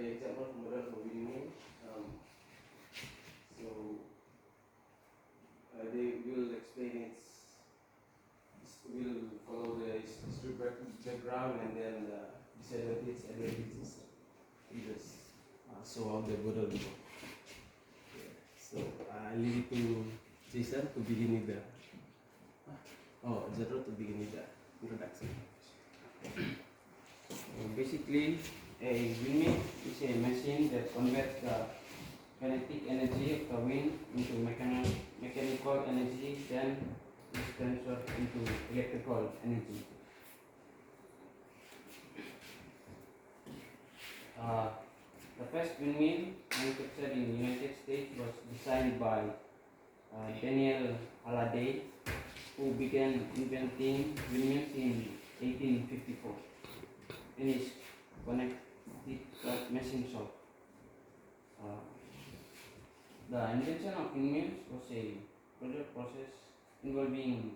example model for windmill. So they will explain will follow the history background and then the disadvantages, advantages, features. So how the model will work. So I leave it to Jason to begin with the Zero to begin with the introduction. Basically, a windmill is a machine that converts the kinetic energy of the wind into mechanical energy, then is transferred into electrical energy. The first windmill manufactured in the United States was designed by Daniel Halliday, who began inventing windmills in 1854 in his Connecticut machine shop. The invention of windmills was a project process involving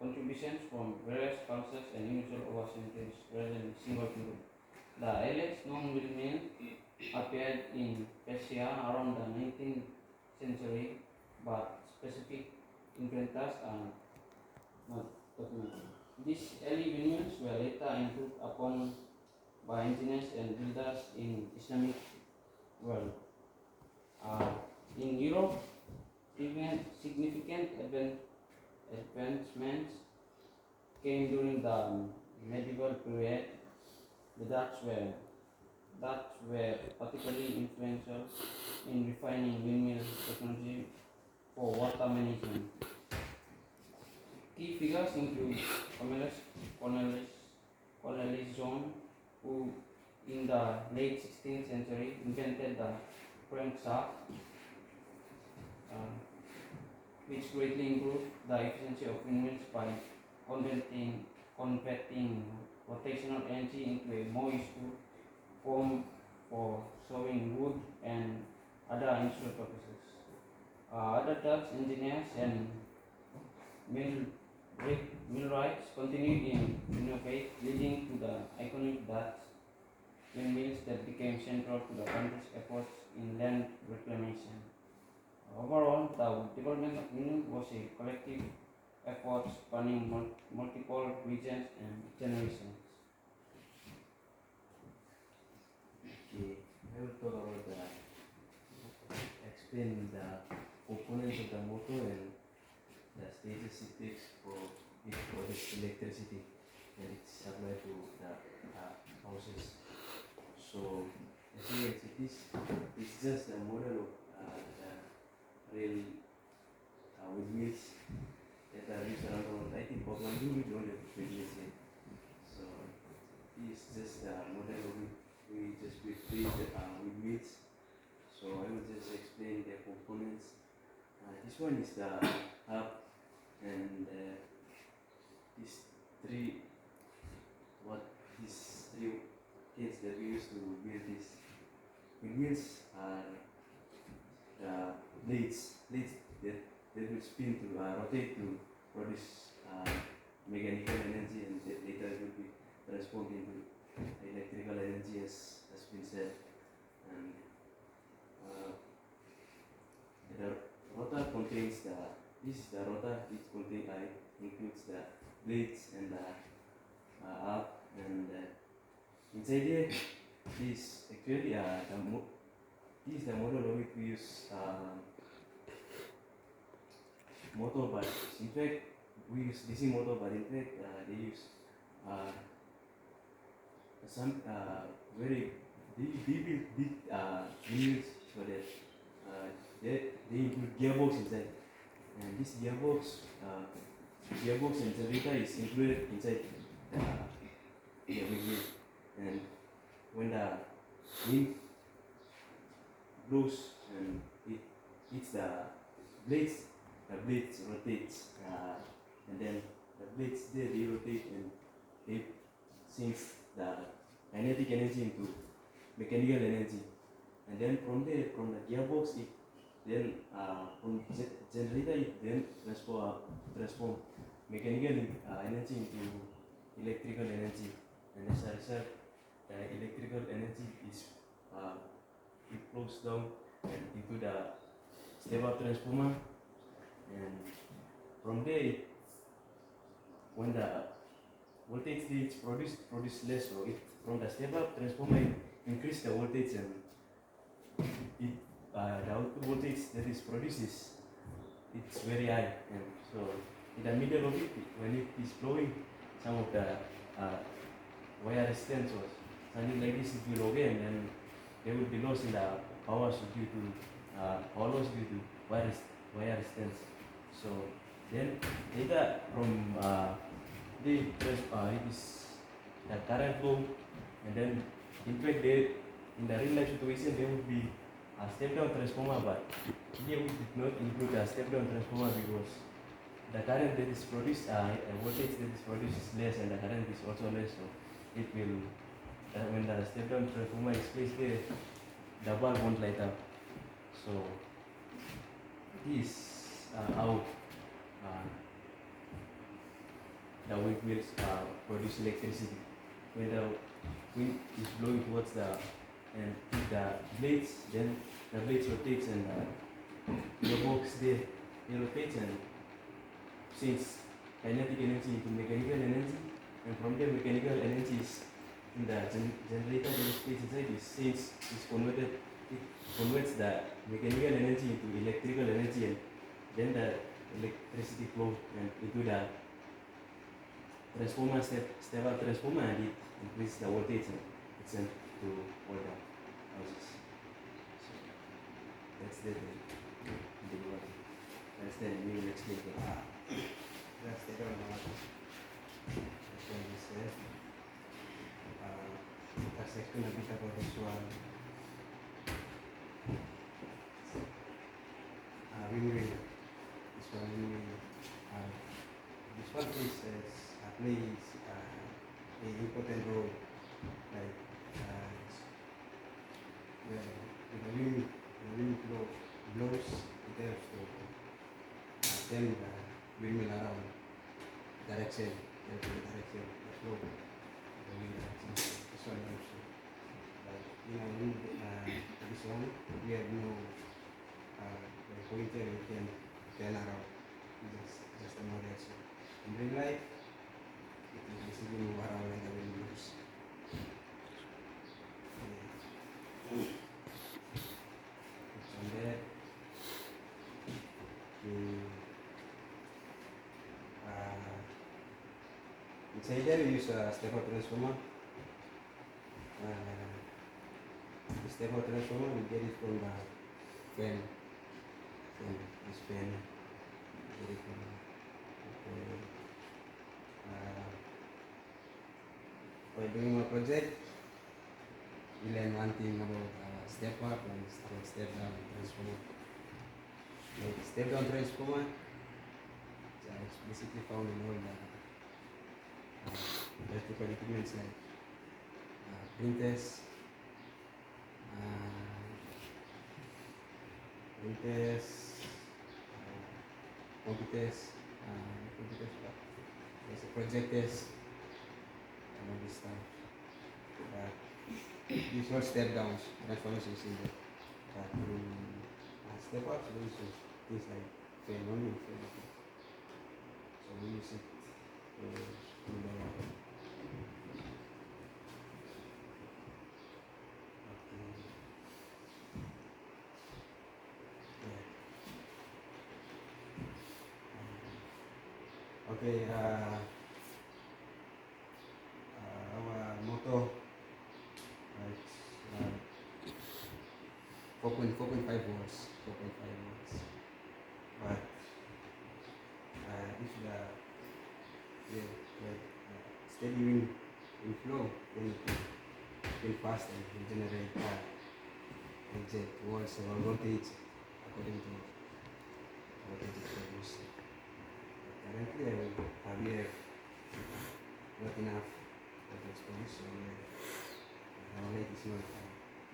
contributions from various cultures and unusual over centuries rather than a single people. The earliest known windmill appeared in Persia around the 19th century, but specific inventors are not documented. These early windmills were later improved upon by engineers and builders in Islamic world. In Europe, significant advancements came during the medieval period. The Dutch were particularly influential in refining windmill technology for water management. Key figures include Cornelis, who in the late 16th century invented the crankshaft, which greatly improved the efficiency of windmills by converting rotational energy into a more useful form for sawing wood and other industrial purposes. Other Dutch engineers and millwrights continued to innovate, leading to the iconic Dutch windmills that became central to the country's efforts in land reclamation. Overall, the development of windmill was a collective effort spanning multiple regions and generations. Okay, I will talk about explain the components of the motor and the stages it takes for it produce electricity and its supply to the houses. So, as you can see, it's just a model of the rail windmills that are used around. I think Portland will be only windmills here. So, it's just a model of it. We just build windmills. So, I will just explain the components. This one is the hub, and these three things that we use to build these windmills are blades that will spin to rotate to produce mechanical energy, and that later will be transformed into electrical energy, as has been said. And the rotor contains this is the rotor, which includes the blades and the hub, and inside here, this actually this is the model of it. We use motor, but in fact we use DC motor, but in fact they use some very big wheels, so that they include gearbox inside, and this gearbox and generator is included inside the wheel. And when the wind blows and it hits the blades rotates, and then the blades there, they rotate and they sinks the kinetic energy into mechanical energy, and then from there, from the gearbox, from generator, it then transform mechanical energy into electrical energy, and as a result, electrical energy is it flows down and into the step-up transformer, and from there, when the voltage is produce less, so it from the step-up transformer it increase the voltage, and it the output voltage that is produced is it's very high, and so in the middle of it, when it is flowing, some of the wire resistance or something like this, it will okay, and then they will be lost in the power due to power loss due to wire resistance. So then data from it is the current flow, and then in fact they in the real life situation there would be a step down transformer, but here we did not include a step down transformer because the current that is produced, voltage that is produced is less, and the current is also less, so it will when the step down transformer is placed there, the bulb won't light up. So this how the windmills produce electricity. When the wind is blowing towards the and hit the blades, then the blades rotates, and the box there it rotates and since kinetic energy into mechanical energy, and from there mechanical energy is in the generator that is placed inside this, since it's converted, it converts the mechanical energy into electrical energy, and then the electricity flow and into the transformer step-up transformer, and it increases the voltage and it's sent to all the houses. So that's the that's the we will explain it. That's the one. That's what we said. Let's explain a bit about this one. Windmill. This one windmill. This one plays an important role. Like when the wind blows, it helps to turn the windmill around direction, the flow of the wind direction. This one helps. Like this one, we have no pointer, we can turn around. Just a more direction. In real life, it is basically move around when the wind blows. From there, inside there we use a step-up transformer. The step-up transformer, we get it from the fan. This fan, we get it from while doing a project, we learn one thing about step-up and step-down transformer. Like step-down transformer, it's explicitly found in all the electrical equipments like printers, computers, projectors, and all this stuff. These are step downs, transformations in there. Step ups, we use things like fan only. So we use it to okay, our motto is 4.5 volts. But if the steady wind will flow, then it will fast and it will generate exact volts or voltage according to voltage it produces. Currently, we have not enough voltage produced, so our light is not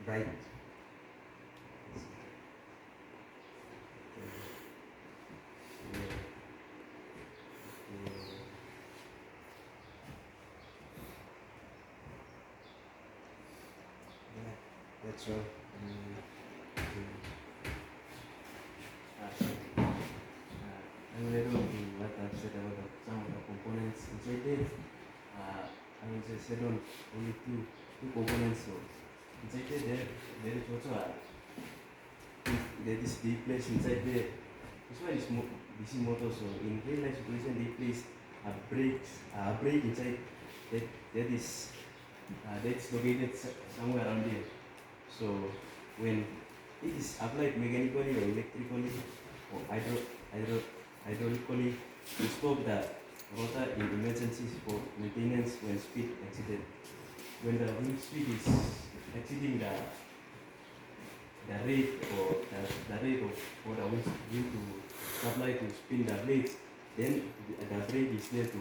bright. That's all. So, I will add on to what I've said about some of the components inside there. I will just add on only two components. So inside there is also there is the place inside there. This one is DC motor. So in real life situation, they place a brake inside that's located somewhere around here. So when it is applied mechanically or electrically or hydraulically to stop the rotor in emergencies for maintenance when speed exceeded. When the wind speed is exceeding the rate or the rate of for the wind to supply to spin the blades, then the brake is there to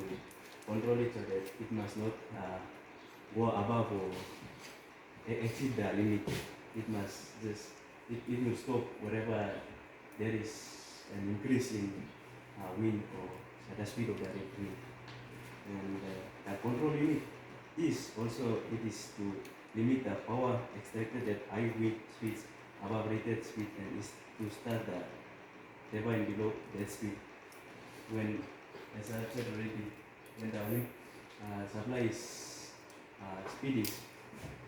control it so that it must not go above or exceed the limit. It must just it will stop wherever there is an increase in wind or the speed of the wind. And the control unit is also it is to limit the power extracted at high wind speeds above rated speed and is to start the turbine below that speed. When, as I have said already, when the wind supply is speed is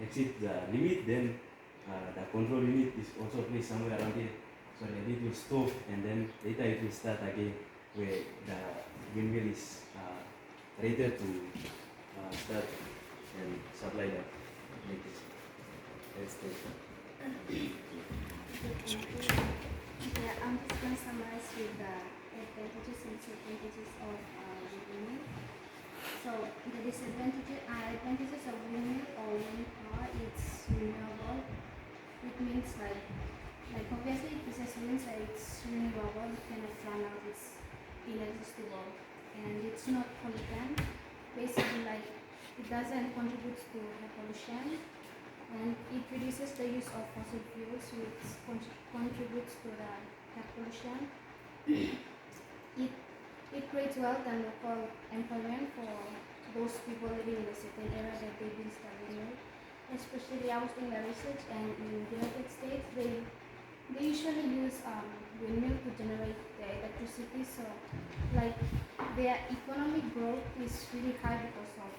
exceeds the limit, then the control unit is also placed somewhere around here. So that it will stop and then later it will start again where the windmill is rated to start and supply the electricity. That's the Yeah, I'm just going to summarize with the advantages and disadvantages of windmill. So the advantages of windmill or wind power, it's renewable. It means like obviously it says wind, so it's renewable. You cannot run out. It's inexhaustible, and it's not pollutant. Basically, like it doesn't contribute to air pollution, and it reduces the use of fossil fuels, which contributes to the air pollution. It creates wealth and local employment for those people living in a certain area that they've been studying. Especially I was doing the research, and in the United States they usually use windmill to generate the electricity. So like their economic growth is really high because of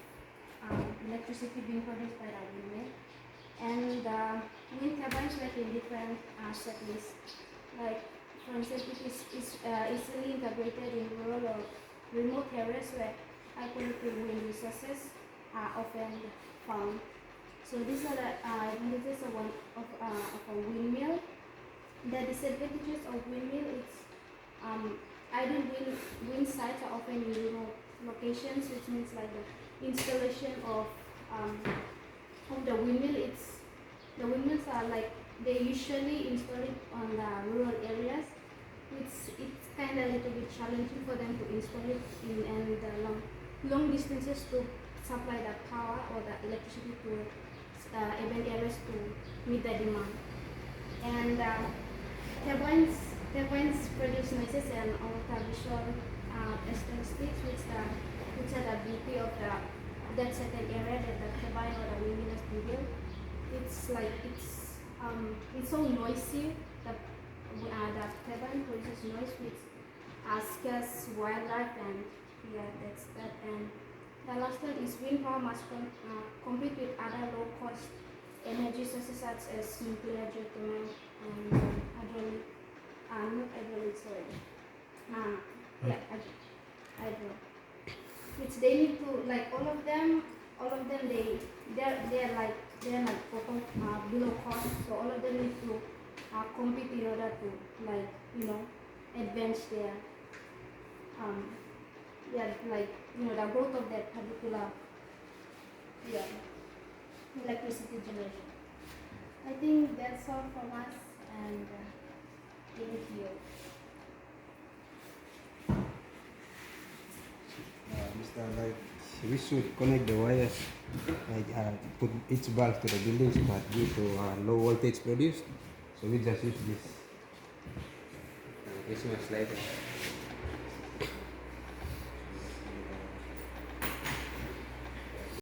electricity being produced by the windmill. And wind turbines work in different settings. Like for instance, it is easily integrated in rural or remote areas where high quality wind resources are often found. So these are the advantages of a windmill. The disadvantages of windmill is idle wind sites are often in remote locations, which means like the installation of the windmill. The windmills are like they usually install it on the rural areas. It's kind of a little bit challenging for them to install it in and long distances to supply the power or the electricity to urban areas to meet the demand. And turbines produce noises and ultra-visual statistics, which are the beauty of that certain area that the turbine or the windmill has been built. It's so noisy. The turbine produces noise which scares wildlife, and yeah, that's that. And the last one is wind power must compete with other low-cost energy sources such as nuclear, geothermal, and hydro. Which they need to like all of them they're like below cost, so all of them need to compete in order to advance their the growth of that particular electricity generation. I think that's all from us, and thank you. Mr. Like, we should connect the wires, put each bulb to the buildings, but due to low voltage produced, so we just use this. This was later.